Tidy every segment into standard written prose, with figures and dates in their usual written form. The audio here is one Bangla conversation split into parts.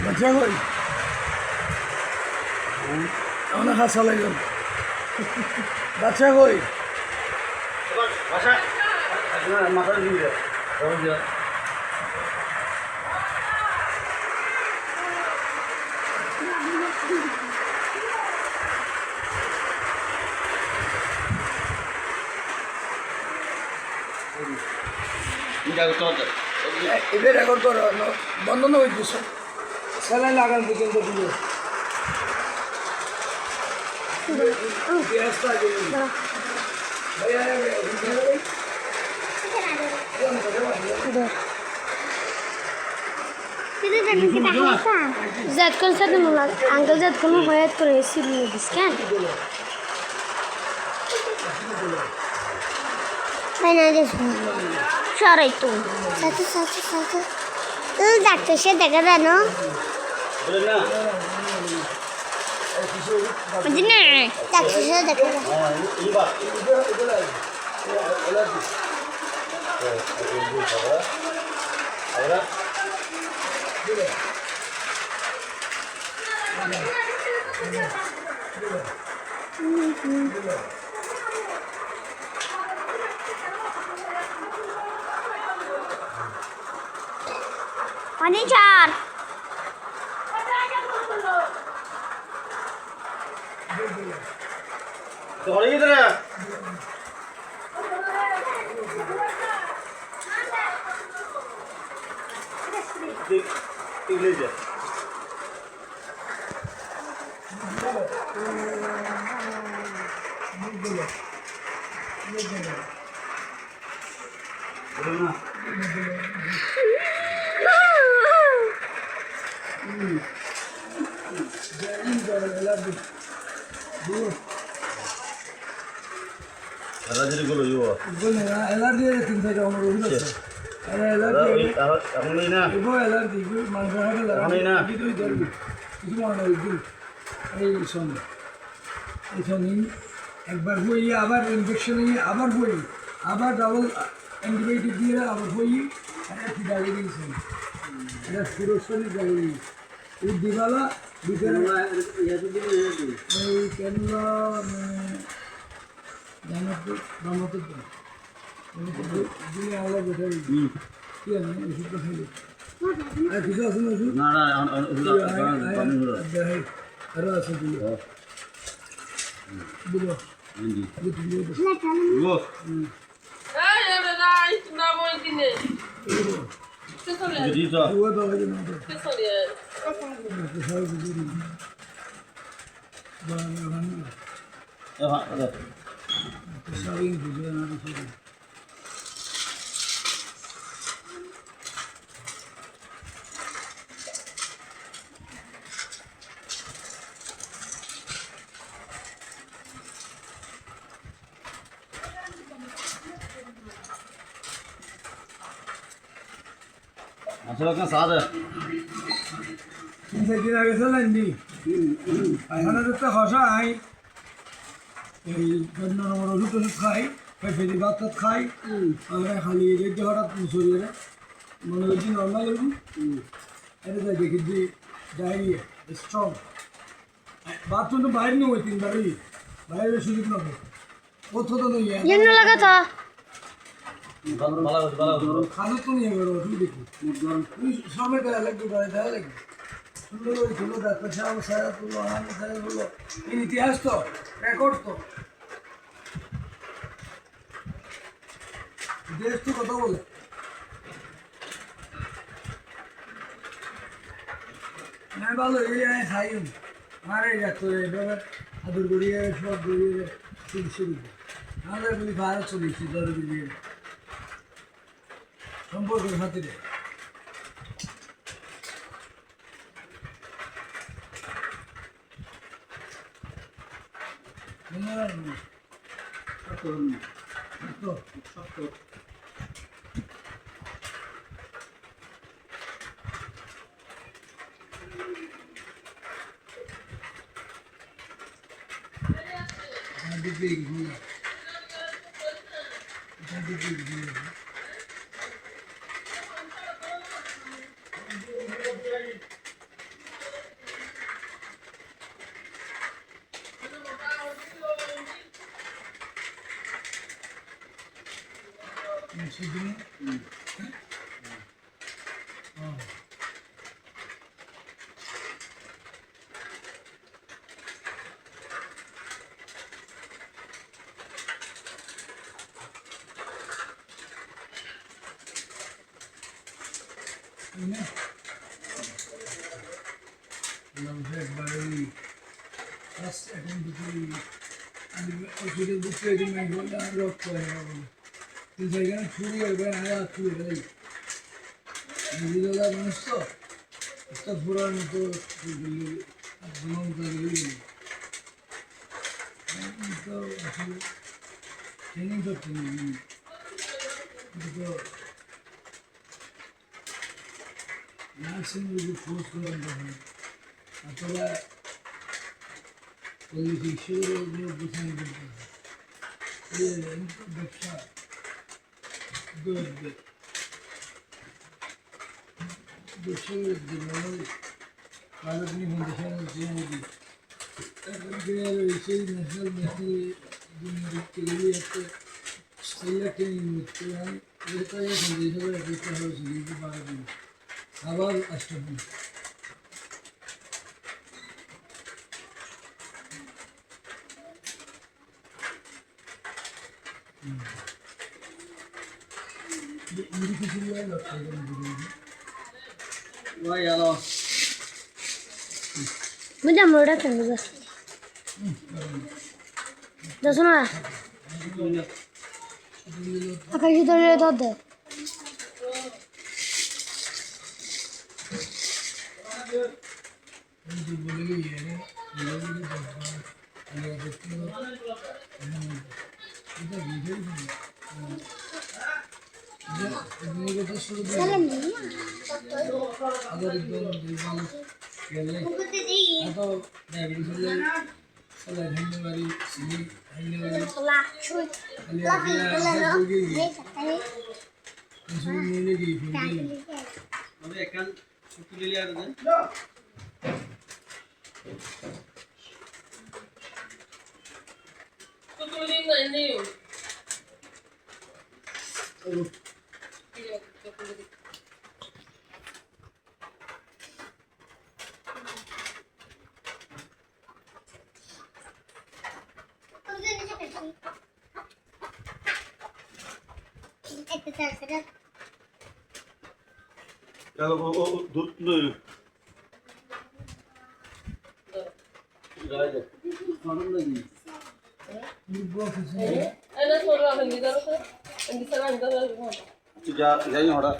বাচ্চা কই অনেক হাসা লাগল বাচ্চা কই মাথা দিয়ে এবার এখন তোর বন্ধ না হয়ে দিস স্যালাইন লাগান পর্যন্ত দিল Zat kol sa dumula, angkel zat kol mo hayat ko rin si Luis kan? Ay na des. Saray to. Satu. Doctor siya daga na no? Pwede na. Doctor siya daga na. Pani char. तो इधर है ले जा রাজের গুলো ইও বলে অ্যালার্জি এর তিন থেকে আমার রোগ আছে আরে অ্যালার্জি এখন না এগো অ্যালার্জি মানুষ হাতে আমি না। লাগা কিছুই ধরবি কিছু মনে হয় এই সঙ্গে এই সঙ্গে একবার হই আবার ইনফেকশন নিয়ে আবার হই আবার ডাবল অ্যান্টিবায়োটিক দিয়ে আবার হই এটা কি দাঁড়িয়ে দিয়েছে এটা পুরো শরীর দাঁড়িয়ে দিয়েছে এই দিবালা বিকেলে এই ক্যানুলা জানাতে দিনে আলাদা বেটা কি আছে ওষুধটা খাইলে আর কিছু আছে না ওষুধ না না আমি হলো আরো আছে দিলো ও যদি তো আসলে কেন সাদা দিন আগে চলেন দি এখানে তো হসাই এই জন্য আমার ওষুধ টষুধ খাই ফেরি ভাত টাত খাই আমরা খালি রেডি হঠাৎ শরীরে মনে হচ্ছে নর্মাল হইব এটা তাই দেখি যে ডায়রিয়া স্ট্রং বাথরুম তো বাইরে নিয়ে ওই তিনবারই বাইরে সুযোগ না কোথাও তো নেই Yan na laga ta. খালো তো নিয়ে গেল ওষুধ দেখি সময় দেওয়া লাগবে দেওয়া লাগবে সুন্দর ওই ধুলো ডাক্তার সাহেব সাহেব বললো আনন্দ সাহেব বললো এই ইতিহাস তো রেকর্ড তো দেশ তো কথা বলে না ভালো এই খাই মারে যাচ্ছ এভাবে আদর গড়িয়ে সব গড়িয়ে শুরু আমাদের বলি ভারত চলেছি দরে গড়িয়ে সম্পর্কের খাতিরে সেদিনে একবারে এখন দুপুরে আমি ওষুধের বুঝতে বললে আমি রক্ত হয়ে যাবো কিন্তু সেখানে ছুরি একবার আগে ছুরি যাই নিজেদের মানুষ তো একটা ঘোরার মতো ভ্রমণ করে গেলি তো আসলে ট্রেনিং করতে কিন্তু নার্সিং যদি ফোর্স করেন তখন অথবা পুলিশ ঈশ্বরের বোঝানো করতে ব্যবসা প্রাইভেটলি ফাউন্ডেশন সেই ন্যাশনাল দেখতে গেলে একটা সেলের ট্রেনিং নিচ্ছে এটাই এখন হিসাবে একটা হয়েছে কিন্তু বারো দিন আবার আসতে হবে বুঝলাম ওটা কেন দেখো না আকাশি ধরে ধর দে দুধ নই যাই হঠাৎ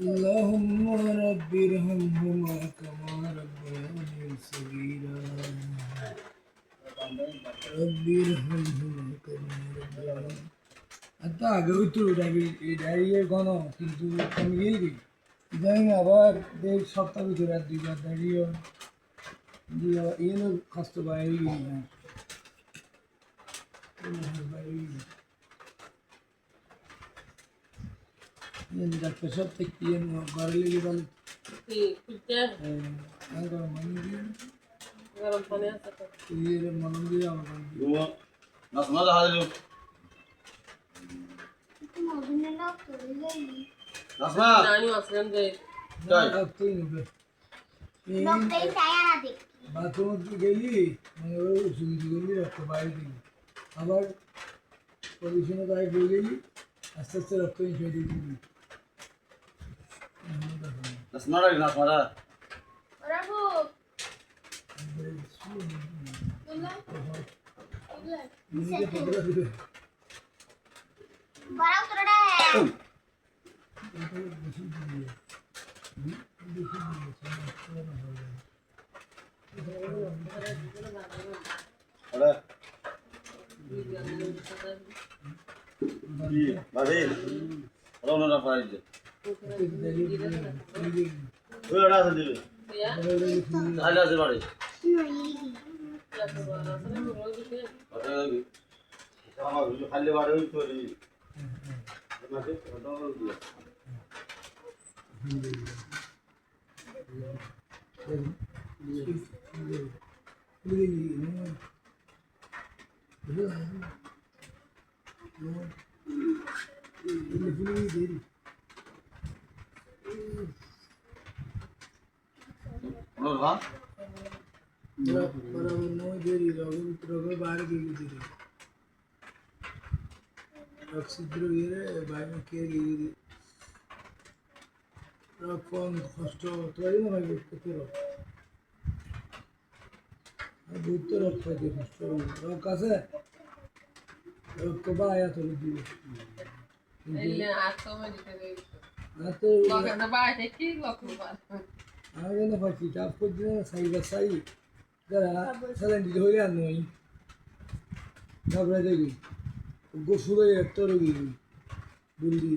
اللهم رب ارحمهما كما ربياني صغيرا رب ارحمهما كما ربياني আচ্ছা আগে হইতো ডায়রিয়ার ঘন কিন্তু কমে গেলি ইদানিং আবার 1.5 সপ্তাহ ভিতরে আর 2বার ডায়রিয়া দিয়ে এনে খাস্ত বাইরে গেলি না ডাক্তার সব থেকে ঘরে লেগে গেল মলম দিয়ে আমার নাসমা দেখা দিল নাসমা রক্তই নেবে বাথরুম গেলি মানে ওষুধ গেলি রক্ত বাইরে দিলি আবার পজিশনে বাইরে দিয়ে গেলি আস্তে আস্তে রক্ত ইনফে দিয়ে দিবি নাসমারা নাসমারা বাড়ি রওনা পাইছে ওই ওটা আছে দিবে তাহলে আছে বাড়ি আমার খালি বাড়ি ওই তোরি আমাকে ওটা দিয়ে ওনার ভাত বাইরে গিয়ে দিদি ছিদ্র গিয়ে বাইরে কে গিয়ে কোন কষ্ট তৈরি না হয় করতে বুঝতে রক্ত খাইতে কষ্ট রক আছে রক্ত বা আয়া চলে দিবে আমি কেন পাচ্ছি চাপ করছি না সাই বা সাই যারা স্যালেন দিতে হইলে আর নই ঘাবড়াই দেখি গোসুলে একটা রোগী বুলদি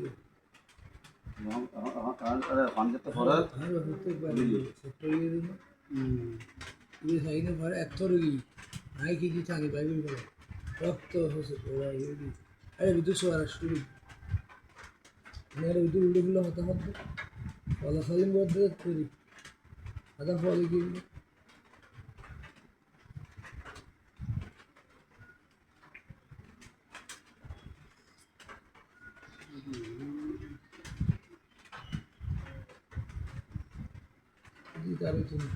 পাঞ্জাব তো পরে এত রোগী নাই কি থাকে বাইবেল বলে রক্ত হচ্ছে আরে বিদ্যুৎ আর শুরু বিদ্যুৎ উল্টো ফুল্লো হতে হতে ফলা সালিম বলতে তৈরি আদা ফলে কি তারে তুমি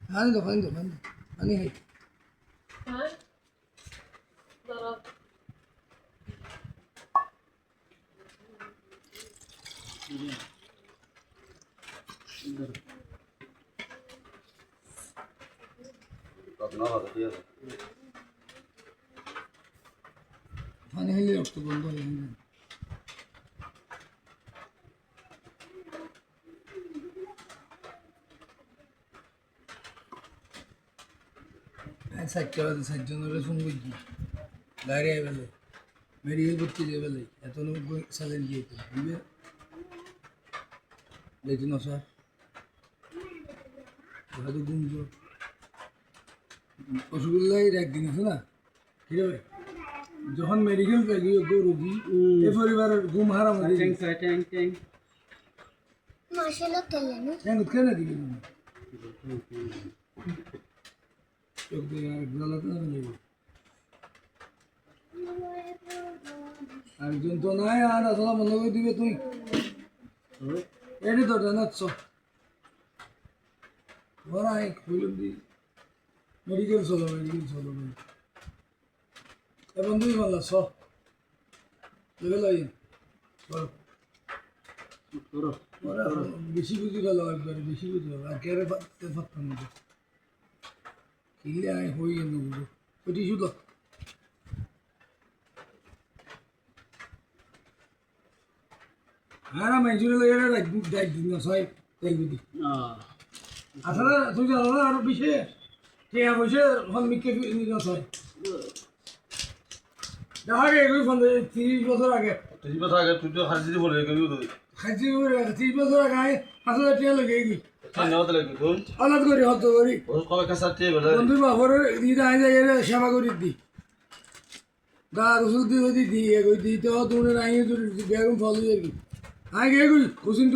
খান দো পানি খাই আপনার হাতে ঠিক আছে পানি খাইলে রক্ত বন্ধ হয়ে যাবে সাতজনের ফোন করছি বাইরে বেলে মেডিকেল করতে যে বেলে এত লোক স্যালেন দিয়ে দিবে দেখি না স্যার হয়তো গুমজ রসগোল্লাই একদিন আছে না ঠিক আছে যখন মেডিকেল থাকি রোগী এ পরিবারের ঘুম হারাম কেন দিবি চোখ দিয়ে আর জ্বালাতে না লাগবে একজন তো নাই আর আসলে বন্ধ করে দিবে তুই এটি তো জানাচ্ছ বড়াই খুলুন দি মেডিকেল চলো এ বন্ধুই বললা স লেগে লাই বেশি বুঝি গেল একবারে বেশি বুঝি গেল আর কেড়ে পারতাম না কিনলে আমি হই গেল বুঝো ওটি শুধু হ্যাঁ না মেজুরে লেগে ডাক দিন না ছয় তেল বিধি আসলে তুই জানো না আরো বিশে টিয়া বসে সন্মিককে ছয় দেখা গে এগুলি 30 বছর আগে 30 বছর আগে তুই তো হাজিরি বলে কেউ তো খাইছি 30 বছর আগে 5,000 টাকা লাগে এগুলি ধন্যবাদ লাগবে তুই আলাদ করি হত করি ওর কবে কাছে বলে বন্ধুর বাপর দিদা আই যায় সেবা করি দি গা রসুল দি দি এগুলি দিতে তুমি নাই বেগুন ফল দিয়ে কি আই গে এগুলি কুসিন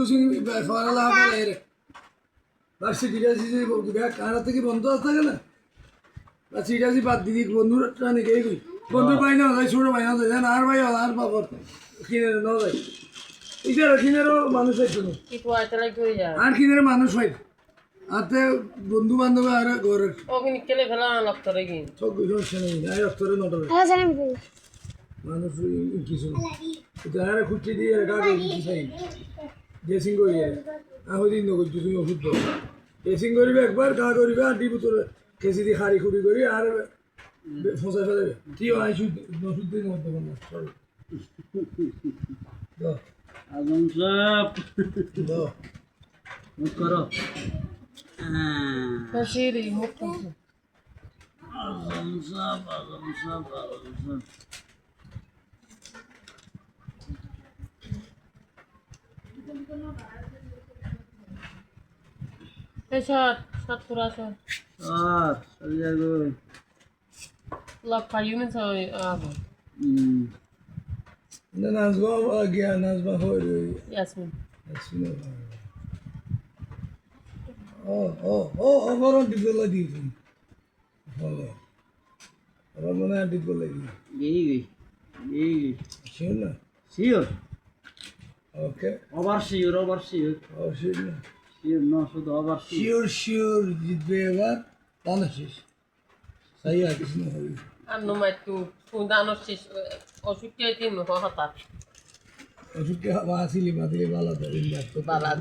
ফলালা ফলা এর আর সিটিরাসি ব্যাগ কারা থেকে বন্ধ থাকে না বা সিটিরাসি বাদ দিদি বন্ধুরা টানে গে এগুলি বন্ধুর ভাই না যায় ছোটো ভাই না যায় আর ভাই আর বাবার কিনে না যায় এটা কিনেরও মানুষ হয় শুনো আর কিনের মানুষ হয় আতে বন্ধু বান্ধব আর ঘরের সব সমস্যা নেই আর রক্তরে নটরে মানুষ কিছু আর খুঁজছে দিয়ে কাগজ কিছু চাই ড্রেসিং করি আহ দিন নগর তুমি ওষুধ দাও ড্রেসিং করিবে একবার গা করিবে আর দিব তোর কেসি দিয়ে খাড়ি খুড়ি করি আর ফসাই ফেলাবে কি হয় ওষুধ দিয়ে মধ্যে আজম সাহেব দাও মুখ করো আজম সাহেব Headshot. 70 আছে আর সাজিয়া গই লাভ খাইও না সবাই না নাজবা গিয়া নাজবা হয়ে ইয়াসমিন আসলে ও অবরণ দিতে দিয়েছি ভালো আবার মনে হয় দিতে লাগি গই শিওর না sure okay over sure sure না শিওর না শুধু ওভার শিওর শিওর জিতবে এবার তাহলে শেষ তাই আর কিছু না হবে আর নমাই তো ফুদানো শেষ অসুখ কে দিন হতা ওষুধকে বাঁচিলি বাঁচিলি ভালো তো বালা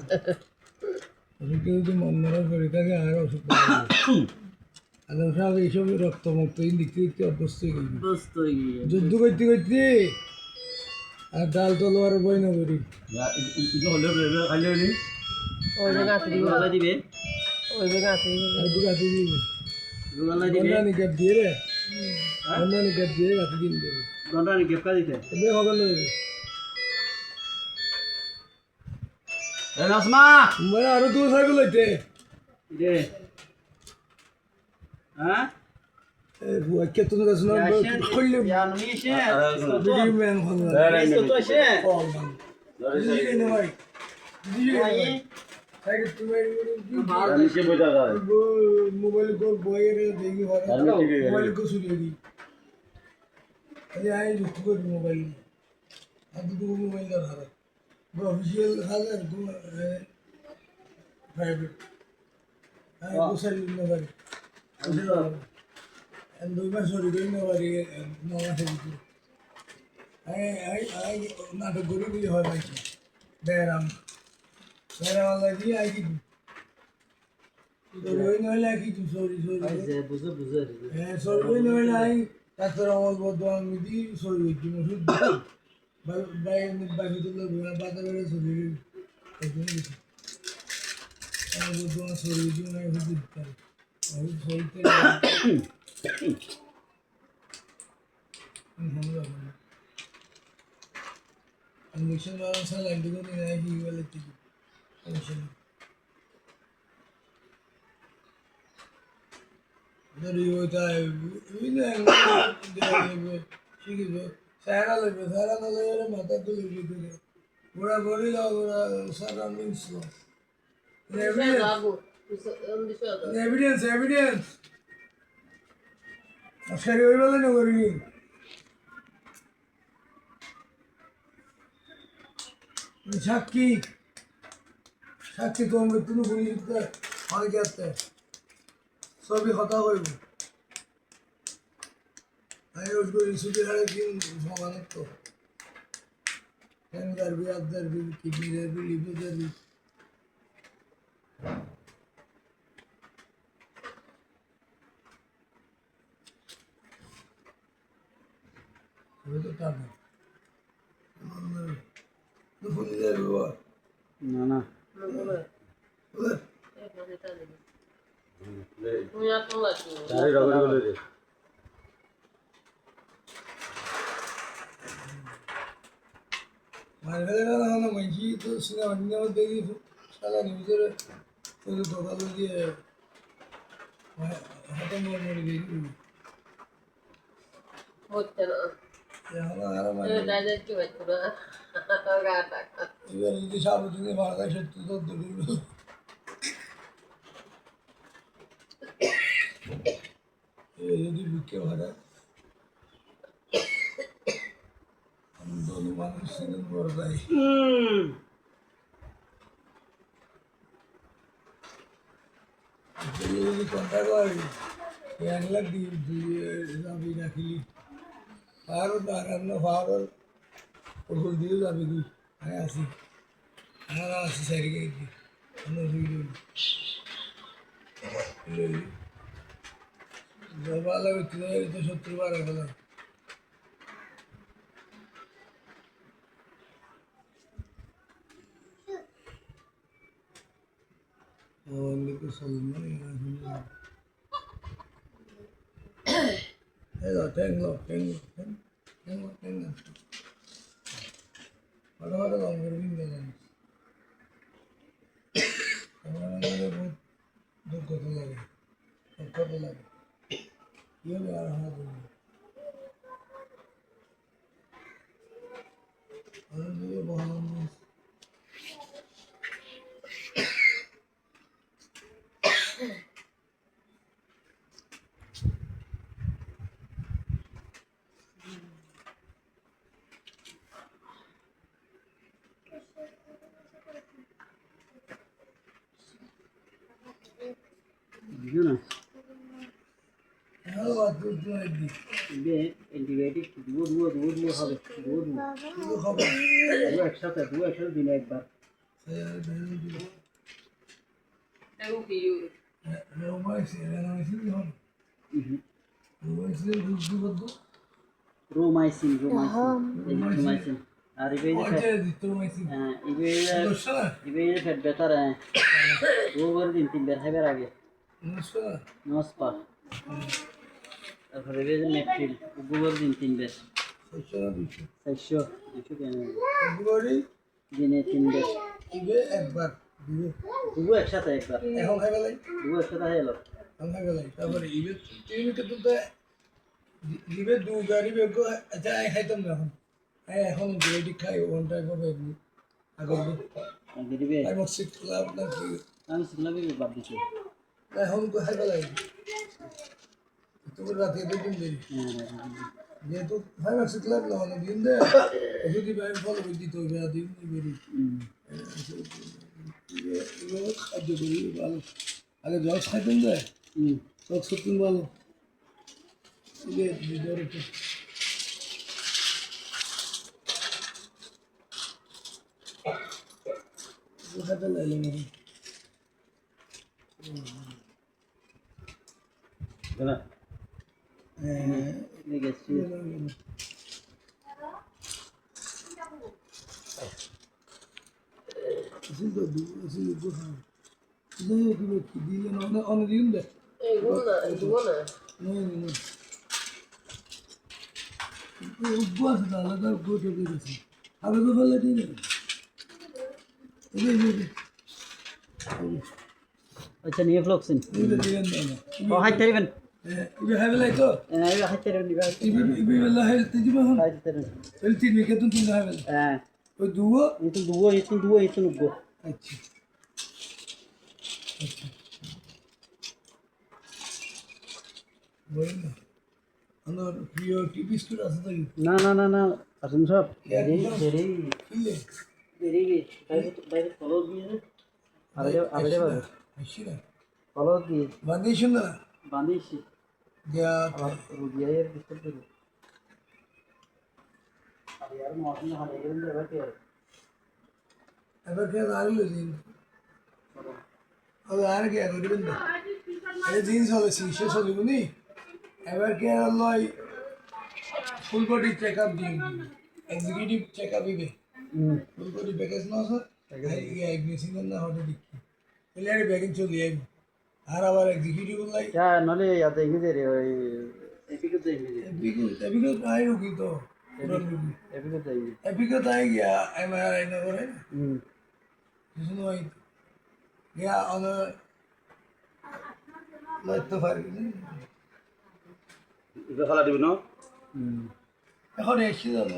ওষুধকে যদি মন মরা করে থাকে আর ওষুধ আর সব এইসব রক্তমুক্ত দেখতে দেখতে অভ্যস্ত হয়ে গেছি দোস্ত গিয়ে যুদ্ধ করতে করতে আর ডাল তলোয়ার বই না করি ওই জায়গা আছে দিব গলা দিবে ওই জায়গা আছে আর দু গাছে দিবি গলা দিবে বন্ধানি গ্যাপ দিয়ে রে বন্ধানি গ্যাপ দিয়ে গাছে দিন দেবে গন্ডানি গেপকা দিতে এবে হবে না এ নাসমা মানে আরো দু সাইকেল হইতে রে হ্যাঁ বুয়া কে তুমি কাছে না খুললে ইয়া নিশে ভিডিও ম্যান হল এসো তো এসে দিদি না ভাই দিদি সাইকেল তুমি নিচে বইটা যায় মোবাইল को বইয়ের দেখি মোবাইল को সুরিয়ে দি আরে আই যুক্ত করি মোবাইল আর দুটো মোবাইল দা ধরে অফিসিয়াল হাজার private I grocery mobile and দুই মাস হয়ে গেল না বাড়ি নমাসে দিতে আই নাটক করে দিয়ে হয় ভাই বেরাম লাগি আই কি সরি নইলে কি তুই সরি বুঝে হ্যাঁ সরি নইলে আই তারপর আমার বদন মিদি সরি কি ওষুধ বাই তো লোক বাতা বেড়ে সরি আমার বদন সরি দিও না ওষুধ দিতে ওষুধ সরিতে इंजेक्शन वाला सा लैंड को नहीं आया ही वाले थी इंजेक्शन इधर ये होता है इन्हें ठीक है सारा ना ले माता तो ले दे पूरा बॉडी ला पूरा सराउंडिंग्स लो एविडेंस अशरी ওই বলে না করিনি সাক্ষী তো মৃত্যু পুলিশতে অনেকে আসতে সবই হতা হইব আমি ওই সুদের হারে দিন সমানের তো দারবি আপ দারবি কিডনি দারবি লিভার দারবি তো টান দুপুর দারবি না না তুমি আর তো লাগবে চারি রগড়ি বলে রে মার্কেটে না না মাইকি তো সিনেমা নিয়ে দেখি সারা নিউজের তো দোকান দিয়ে হাতে মরে দেখি হচ্ছে না এখন আর মানে দাদা কি হচ্ছে না গাটা এবার যদি সাবধানে বাড়ায় সত্যি তো দূর যদি বুকে ভাড়া আন্দোলন মানুষ সিনেমা বড় যায় যদি কন্ট্যাক্ট হয় 1 লাখ দিয়ে রাখিলি আর বাগানো ফাওয়ার ওষুধ দিয়ে যাবে কি আমি আসি আর আসি সাইডে গিয়ে আমি ভালো হচ্ছে তো 70 বার গেল তো Salman tengo. Ahora vamos a ver bien. Ahora vamos a ver কত লাগে কত লাগে কি হবে আর হাত বুঝো না হ্যালো বাথরুম তো একদিন ইবে অ্যান্টিবায়োটিক দুয়ো হবে দুয়ো কিন্তু খবর একসাথে দিনে একবার Eu vi. রোমাইসিন কি হবে রোমাইসিন বুঝতে পারতো রোমাইসিন আর ইবে দিত রোমাইসিন হ্যাঁ দোষা ইবে ফেট বেতার দুবার দিন তিনবার খাইবার আগে দোষা নসপা তারপরে ইবে নেপটিল দুবার দিন তিনবার দোষা দিছে 400 কেন গুড়ি দিনে তিনবার ইবে একবার দিবে দুবো একসাথে একবার এখন খাইবে লাই দুবো একসাথে হলো এখন খাইবে লাই তারপরে ইবে তুমি কিন্তু তো ইবে দুগারি বেগো আচ্ছা খাইতাম না এখন গ্রেডি খাই ওয়ান টাইম হবে আগর দিবে আই মস্ট ক্লাব না কি আমি সিগনালে বাদ দিছি এখন তো খাইবে লাই তুমি রাতে দিন দেরি যেহেতু ফাইভ মার্কস ক্লাব না মানে দিন দে যদি ভাই ফলো করে দিতে হবে দিন বেরি খাদ্য করি ভালো আগে জল খাইতেন যায় সব সত্যি ভালো খাতে লাগলে না গেছি আচ্ছা নিয়ে ফ্লক্সিন ও হাইতে দিবেন ইবে খাইবে লাই তো এই হাইতে দিবেন দিবা ইবে ইবে বেলা হেলতে দিবে হন হাইতে দিবেন হেলতে নি কেতন তিন খাইবে হ্যাঁ ওই দুও ইতু নুগো আচ্ছা আচ্ছা বলেন না আমার প্রিয় টিভি স্টোর আছে তো না আসুন সব দেরি কিলে বাইরে ফলো দিয়ে আরে আসি না ফলো দিয়ে বান্দিস না বাঁধিয়েছি যা রুগিয়ার ডিস্টার্ব করি আর यार মৌসুম হারিয়ে গেলেন এবার কি আর এবার কে আরলো দিন अब यार क्या करी बंदा अरे जीन्स वाले शीशे से लिखनी एवर के अल्लाह full body checkup the executive checkup ही फुल बॉडी पैकेज ना सर ये एक मिसिंग ना होने दी पहले बैगिंग चल लिया हर आवर एग्जीक्यूटिव लाई क्या नले याद है दे रे एपिक दे एपिक आई रुकी तो एपिक आई गया एमआरआई ना करे सुनो आई या on a like the fire এটা খালা দিবি না এখন এসে যাবে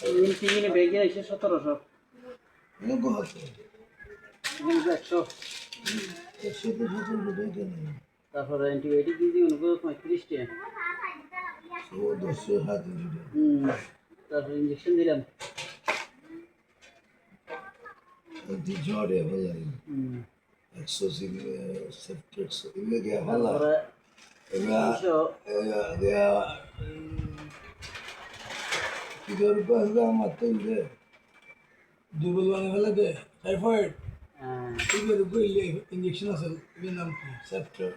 এই তিনদিনে বেগে এসে 1700 লোক হচ্ছে 100 এসে তো যখন দেখে না তারপরে অ্যান্টিবায়োটিক দিয়ে দিই উनको 35 টাকা ও 200 হাত দিবে তারপরে ইনজেকশন দিলাম দি জোরে ভালো এক্সোসিং সেপ্টেক্স ইলে গিয়া ভালো এরা কি দর বাজা মাতে ইলে দুবল বানে ফেলে দে টাইফয়েড ইলে রুগলে ইনজেকশন আছে এর নাম কি সেপ্টন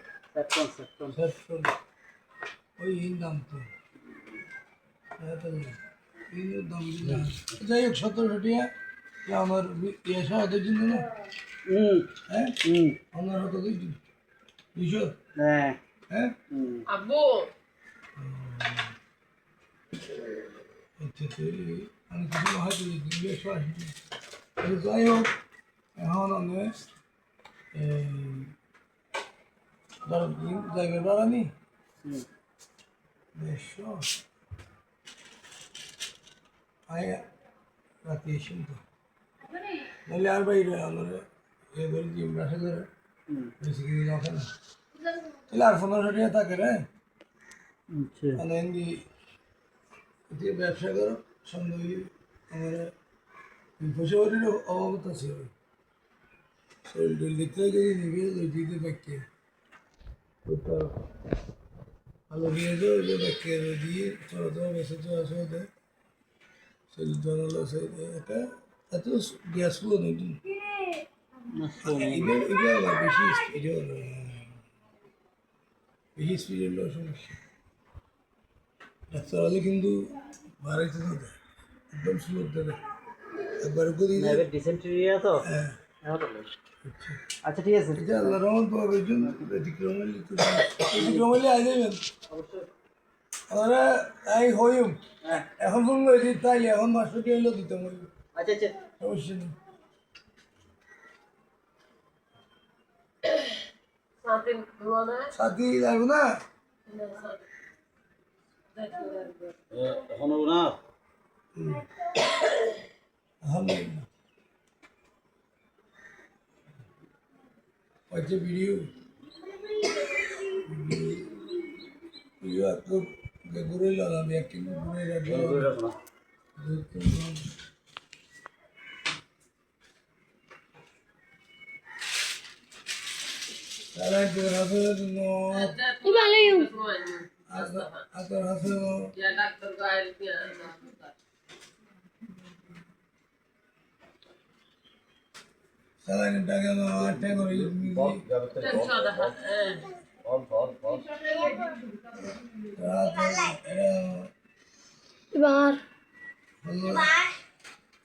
ওই নাম তো এটা এই দাম দিলা যাই হোক 17 টাকা আমার ইয়ে সাহায্যের জন্য না হ্যাঁ আমার হাতে দিই 200 হ্যাঁ হ্যাঁ Abu. আচ্ছা তাহলে আমি কিছু হাতে দিই 180 তাহলে যাই হোক এখন আমি এই ধরো জায়গা বাড়ানি দেড়শো আয় রাতে এসেন তো নাহলে আর বাইরে আমার এ ধরে জিম রাখে ধরে বেশি কিছু রাখে না তাহলে আর 1500 টাকা থাকে রে আচ্ছা মানে এমনি দিয়ে ব্যবসা করো সন্ধ্যা আমার পয়সা বাড়ির অভাব আছে শরীর দেখতে যদি নিবে ওই দিতে পারছে ভালো নিয়ে যাও ওই যে ব্যাগকে দিয়ে চলাচল বেসে চলাচল শরীর জানালো এটা এত গ্যাস ফুলো নতুন এটা আবার বেশি স্পিডে হলো বেশি স্পিডে হলো সমস্যা ডাক্তার হলে কিন্তু বাড়াইতে না দেয় একদম স্লো দেবে একবার করে দিয়ে এবার ডিসেন্ট্রি তো হ্যাঁ আচ্ছা ঠিক আছে এটা আল্লাহ রহমান পাবে এই জন্য ব্যতিক্রমালি আই যাবেন আমরা এই হইম এখন ফোন করে দিই তাইলে এখন মাস্টারটি হইলেও দিতাম আচ্ছা আচ্ছা সমস্যা নেই সাথে মানে সাথী লাগবে না এখন না আলহামদুলিল্লাহ হচ্ছে ভিডিও ভিডিও এত ঘুরে লাগাবি একটি ঘুরে রাখবো তারা তোর হাতে তোর হাতে या डॉक्टर को आयल किया সালাইন টাকা আটটা করে टेंशन रहा এবার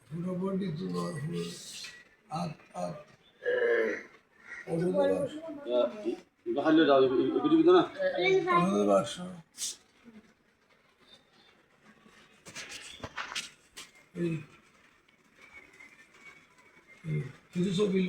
পুরো বডি তো আট আট ওষুধ বাহালে যাও এগুলি দিত না বাক্স কিছু ছবি